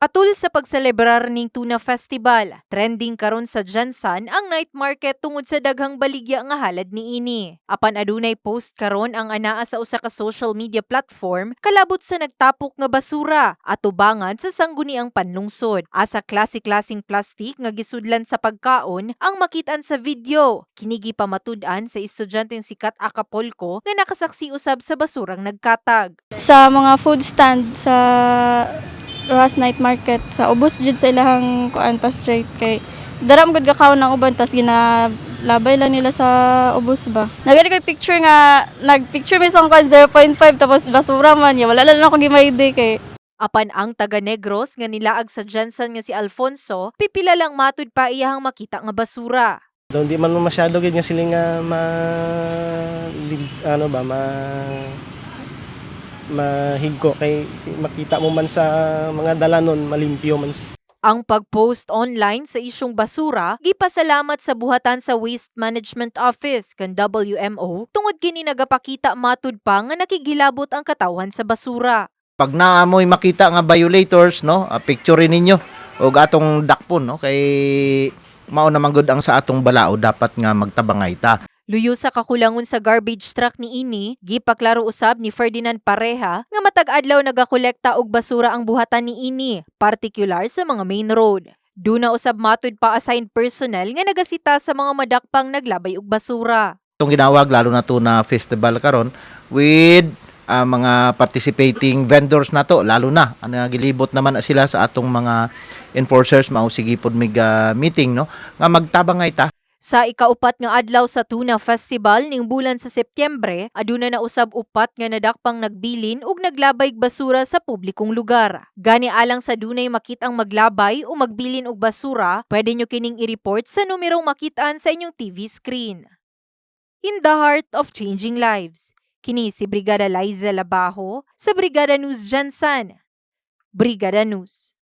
Atul sa pagselebrar ning Tuna Festival, trending karon sa Jansan ang night market tungod sa daghang baligya nga halad niini. Apan adunay post karon ang anaa sa usa ka social media platform kalabot sa nagtapok nga basura at tubangan sa sangguniang panlungsod. Asa klase-klaseng plastik nga gisudlan sa pagkaon ang makitaan sa video. Kinigi pamatud-an sa estudyanteng sikat Acapulco nga nakasaksi usab sa basurang nagkatag. Sa mga food stand sa Rojas Night Market, sa ubos jud sa ilahang kuan pa straight kay daram gud gakaon ng uban tas ginalabay lang nila sa ubos ba. Nagani ko picture nga nagpicture mi sa kuan 0.5 tapos basura man ya wala lang ako gimayde kay Apan ang taga Negros nga nilaag sa Jansan nga si Alfonso, pipila lang matud pa iyahang makita nga basura. Daw di man mo masyado gid nga sila nga mahigko kay makita mo man sa mga dalanon malimpyo man siya. Ang pag-post online sa isyong basura, gipasalamat sa buhatan sa Waste Management Office kan WMO tungod kini nagapakita matud pa nga nakigilabot ang katawhan sa basura. Pag naamoy makita nga violators, no, picture ninyo og atong dakpon, no, kay mao naman gud ang sa atong balao dapat nga magtabangay ta. Luyo sa kakulangon sa garbage truck ni ini, gipaklaro usab ni Ferdinand Pareha nga matag adlaw nagakolekta og basura ang buhatan ni ini, particular sa mga main road. Duna usab matud pa assigned personnel nga nagasita sa mga madakpang naglabay og basura. Itong ginawag lalo na to na festival karon with mga participating vendors na to, lalo na ang gilibot naman sila sa atong mga enforcers mao sige pod mig meeting, no, nga magtabangay ta. Sa ikaupat nga adlaw sa Tuna Festival ning bulan sa Setyembre, aduna na usab upat nga nadakpang nagbilin ug naglabay og basura sa publikong lugar. Gani alang sa dunay makitang maglabay o magbilin og basura, pwede nyo kining i-report sa numerong makitaan sa inyong TV screen. In the heart of changing lives, kini si Brigada Liza Labajo sa Brigada News Jansan. Brigada News.